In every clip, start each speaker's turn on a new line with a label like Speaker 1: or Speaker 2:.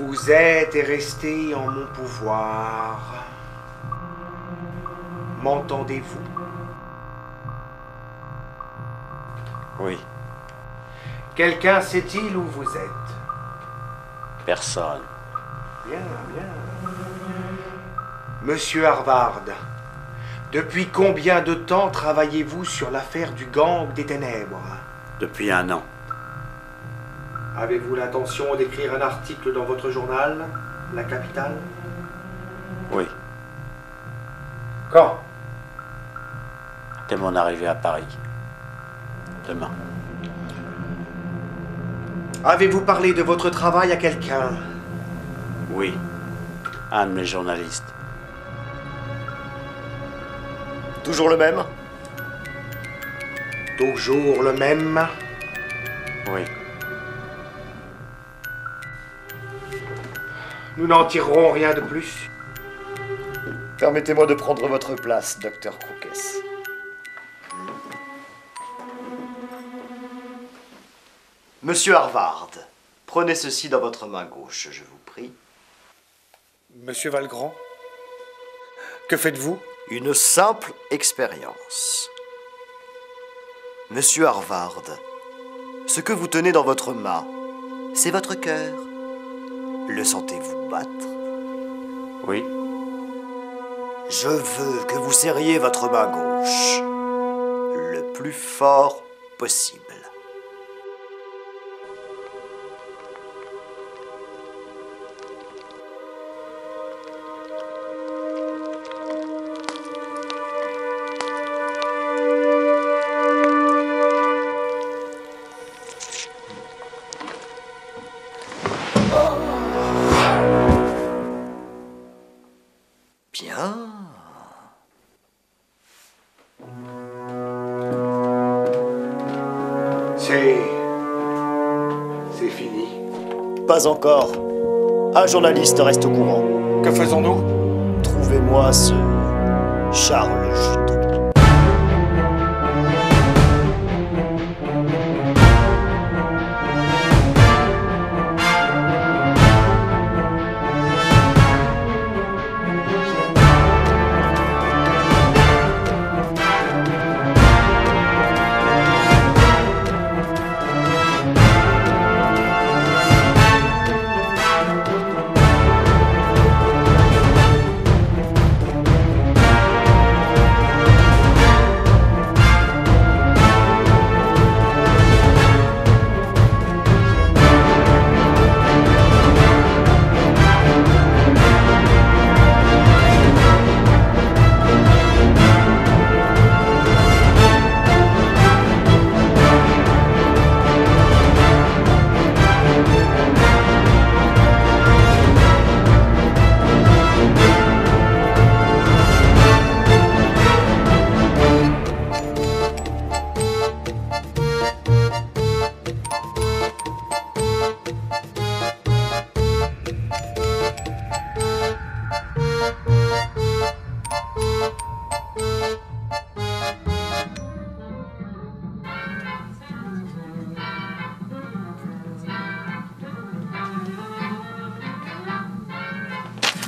Speaker 1: Vous êtes et restez en mon pouvoir. M'entendez-vous?
Speaker 2: Oui.
Speaker 1: Quelqu'un sait-il où vous êtes?
Speaker 2: Personne.
Speaker 1: Bien, bien. Monsieur Harvard, depuis combien de temps travaillez-vous sur l'affaire du gang des ténèbres?
Speaker 2: Depuis 1 an.
Speaker 1: Avez-vous l'intention d'écrire un article dans votre journal, La Capitale?
Speaker 2: Oui.
Speaker 1: Quand?
Speaker 2: Dès mon arrivée à Paris. Demain.
Speaker 1: Avez-vous parlé de votre travail à quelqu'un?
Speaker 2: Oui. Un de mes journalistes.
Speaker 3: Toujours le même?
Speaker 1: Toujours le même?
Speaker 2: Oui.
Speaker 1: Nous n'en tirerons rien de plus.
Speaker 3: Permettez-moi de prendre votre place, docteur Crookes. Monsieur Harvard, prenez ceci dans votre main gauche, je vous prie.
Speaker 1: Monsieur Valgrand, que faites-vous?
Speaker 3: Une simple expérience. Monsieur Harvard, ce que vous tenez dans votre main, c'est votre cœur. Le sentez-vous battre?
Speaker 2: Oui.
Speaker 3: Je veux que vous serriez votre main gauche le plus fort possible. Bien.
Speaker 1: C'est fini.
Speaker 3: Pas encore. Un journaliste reste au courant.
Speaker 1: Que faisons-nous?
Speaker 3: Trouvez-moi ce Charles Jude.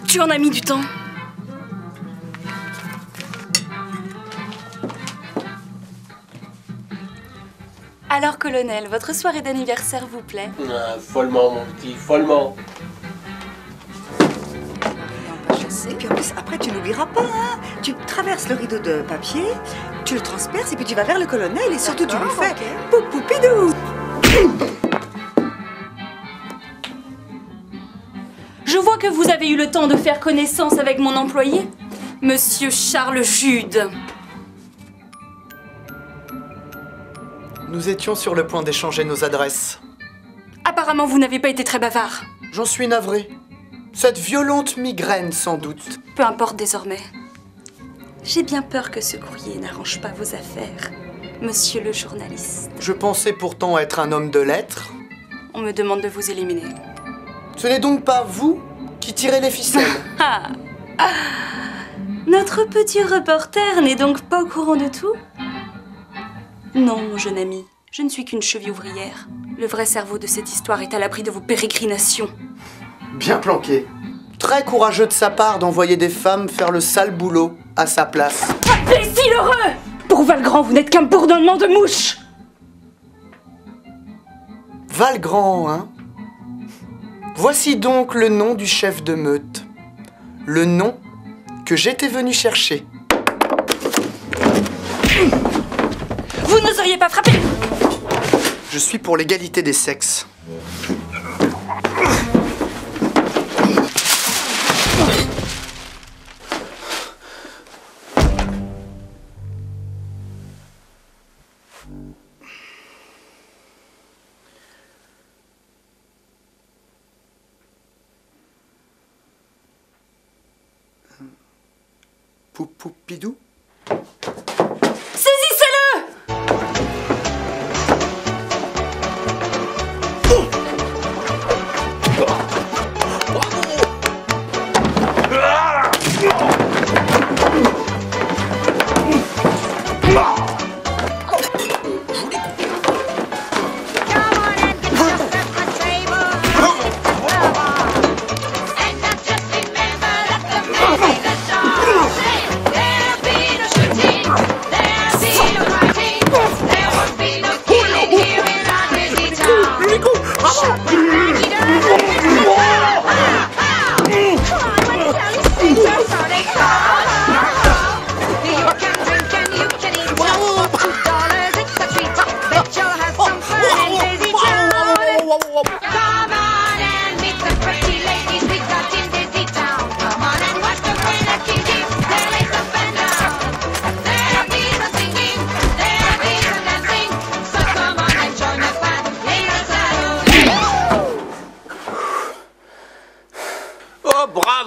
Speaker 4: Tu en as mis du temps. Alors, colonel, votre soirée d'anniversaire vous plaît?
Speaker 5: Follement, mon petit, follement.
Speaker 6: Et puis en plus, après, tu n'oublieras pas, hein. Tu traverses le rideau de papier, tu le transperces et puis tu vas vers le colonel et surtout tu lui fais poupoupidou.
Speaker 4: Je vois que vous avez eu le temps de faire connaissance avec mon employé, Monsieur Charles Jude.
Speaker 7: Nous étions sur le point d'échanger nos adresses.
Speaker 4: Apparemment, vous n'avez pas été très bavard.
Speaker 7: J'en suis navré. Cette violente migraine, sans doute.
Speaker 4: Peu importe désormais. J'ai bien peur que ce courrier n'arrange pas vos affaires, monsieur le journaliste.
Speaker 7: Je pensais pourtant être un homme de lettres.
Speaker 4: On me demande de vous éliminer.
Speaker 7: Ce n'est donc pas vous qui tirez les ficelles.
Speaker 4: Notre petit reporter n'est donc pas au courant de tout? Non, mon jeune ami, je ne suis qu'une cheville ouvrière. Le vrai cerveau de cette histoire est à l'abri de vos pérégrinations.
Speaker 7: Bien planqué. Très courageux de sa part d'envoyer des femmes faire le sale boulot à sa place.
Speaker 4: Imbécile heureux! Pour Valgrand, vous n'êtes qu'un bourdonnement de mouches!
Speaker 7: Valgrand, hein? Voici donc le nom du chef de meute. Le nom que j'étais venu chercher.
Speaker 4: Vous n'oseriez pas frapper!
Speaker 7: Je suis pour l'égalité des sexes. Poupoupidou?
Speaker 4: Saisissez-le!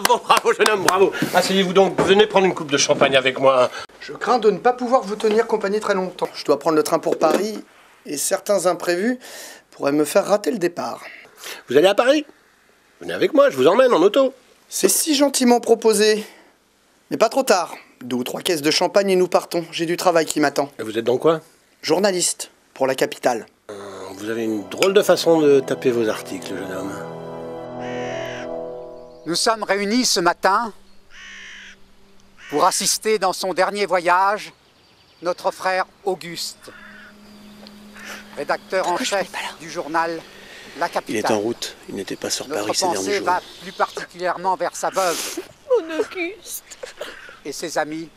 Speaker 5: Bravo, jeune homme, bravo. Asseyez-vous donc, venez prendre une coupe de champagne avec moi.
Speaker 7: Je crains de ne pas pouvoir vous tenir compagnie très longtemps. Je dois prendre le train pour Paris et certains imprévus pourraient me faire rater le départ.
Speaker 5: Vous allez à Paris? Venez avec moi, je vous emmène en auto.
Speaker 7: C'est si gentiment proposé. Mais pas trop tard. 2 ou 3 caisses de champagne et nous partons. J'ai du travail qui m'attend.
Speaker 5: Et vous êtes dans quoi?
Speaker 7: Journaliste, pour la capitale.
Speaker 5: Vous avez une drôle de façon de taper vos articles, jeune homme.
Speaker 8: Nous sommes réunis ce matin pour assister dans son dernier voyage notre frère Auguste, rédacteur en chef du journal La Capitale.
Speaker 5: Il est en route, il n'était pas sur Paris ces
Speaker 8: Notre
Speaker 5: derniers
Speaker 8: pensée
Speaker 5: jours.
Speaker 8: va plus particulièrement vers sa veuve
Speaker 4: Mon Auguste!
Speaker 8: et ses amis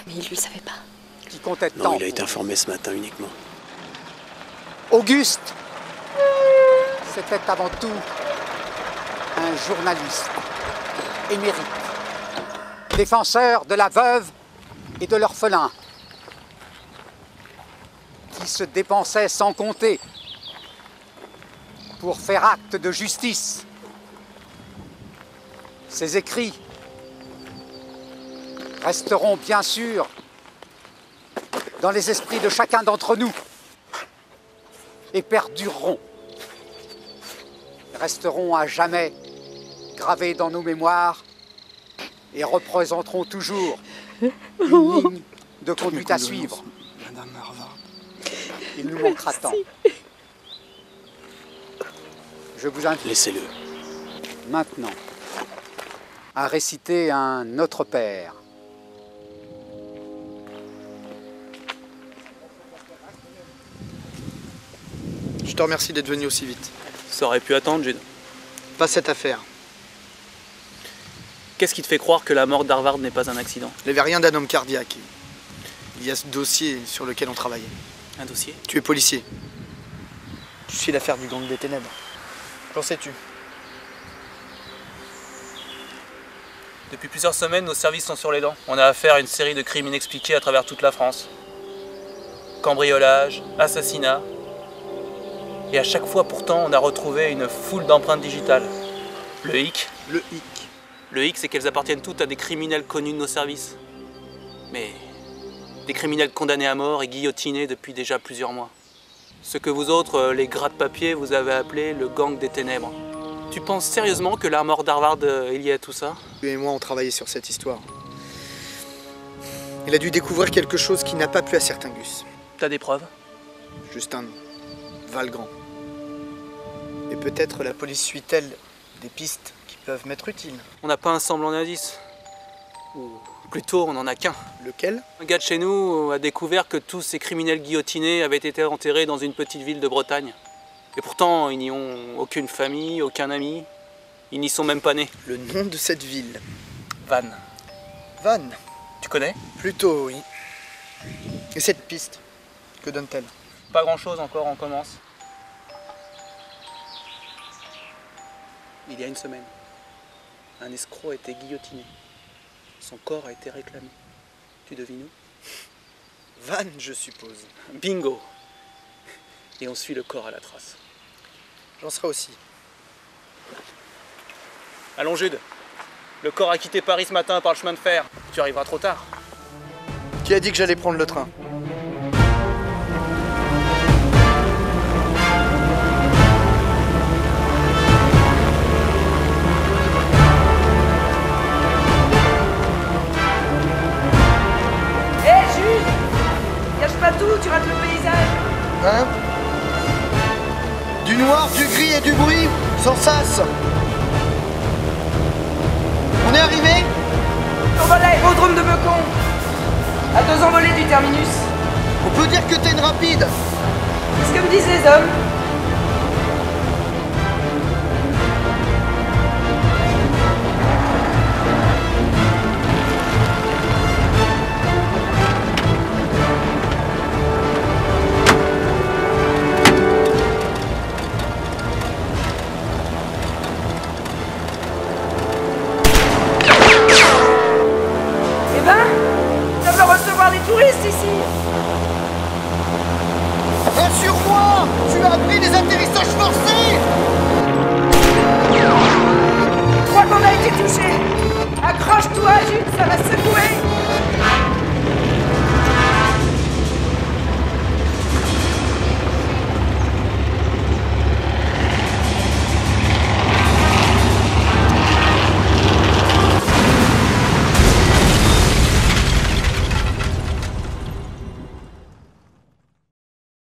Speaker 4: Mais il lui savait pas.
Speaker 8: qui comptaient
Speaker 5: Non,
Speaker 8: tant.
Speaker 5: il a été informé ce matin uniquement.
Speaker 8: Auguste, c'était avant tout un journaliste émérite, défenseur de la veuve et de l'orphelin, qui se dépensait sans compter pour faire acte de justice. Ses écrits resteront bien sûr dans les esprits de chacun d'entre nous et perdureront, resteront à jamais gravés dans nos mémoires et représenteront toujours une ligne de conduite à suivre.
Speaker 7: Madame Harvard.
Speaker 8: Il nous manquera tant. Je vous invite
Speaker 5: Laissez-le.
Speaker 8: maintenant à réciter un Notre Père.
Speaker 7: Je te remercie d'être venu aussi vite.
Speaker 9: Ça aurait pu attendre, Jude.
Speaker 7: Pas cette affaire.
Speaker 9: Qu'est-ce qui te fait croire que la mort d'Harvard n'est pas un accident?
Speaker 7: Il n'y avait rien d'un homme cardiaque. Il y a ce dossier sur lequel on travaillait.
Speaker 9: Un dossier?
Speaker 7: Tu es policier. Tu suis l'affaire du gang des ténèbres. Qu'en sais-tu?
Speaker 9: Depuis plusieurs semaines, nos services sont sur les dents. On a affaire à une série de crimes inexpliqués à travers toute la France. Cambriolage, assassinat. Et à chaque fois, pourtant, on a retrouvé une foule d'empreintes digitales. Le hic.
Speaker 7: Le hic.
Speaker 9: Le hic, c'est qu'elles appartiennent toutes à des criminels connus de nos services. Mais des criminels condamnés à mort et guillotinés depuis déjà plusieurs mois. Ce que vous autres, les gratte-papier, vous avez appelé le gang des ténèbres. Tu penses sérieusement que la mort d'Harvard est liée à tout ça?
Speaker 7: Lui et moi, on travaillait sur cette histoire. Il a dû découvrir quelque chose qui n'a pas plu à certains Gus.
Speaker 9: T'as des preuves?
Speaker 7: Juste un nom. Valgrand. Et peut-être la police suit-elle des pistes qui peuvent m'être utiles.
Speaker 9: On n'a pas un semblant d'indice. Ou plutôt, on n'en a qu'un.
Speaker 7: Lequel?
Speaker 9: Un gars de chez nous a découvert que tous ces criminels guillotinés avaient été enterrés dans une petite ville de Bretagne. Et pourtant, ils n'y ont aucune famille, aucun ami. Ils n'y sont même pas nés.
Speaker 7: Le nom de cette ville?
Speaker 9: Vannes.
Speaker 7: Vannes.
Speaker 9: Tu connais?
Speaker 7: Plutôt, oui. Et cette piste, que donne-t-elle?
Speaker 9: Pas grand-chose encore, on commence. Il y a une semaine, un escroc a été guillotiné. Son corps a été réclamé. Tu devines où?
Speaker 7: Vannes, je suppose.
Speaker 9: Bingo! Et on suit le corps à la trace.
Speaker 7: J'en serai aussi.
Speaker 9: Allons Jude, le corps a quitté Paris ce matin par le chemin de fer. Tu arriveras trop tard.
Speaker 7: Qui a dit que j'allais prendre le train?
Speaker 6: Hé, Jules! Gâche pas tout, tu rates le paysage.
Speaker 7: Hein? Du noir, du gris et du bruit, sans sas. On est arrivé?
Speaker 6: Envolé, Audrome de Meucon. À 2 envolées du terminus.
Speaker 7: On peut dire que t'es une rapide.
Speaker 6: C'est ce que me disent les hommes.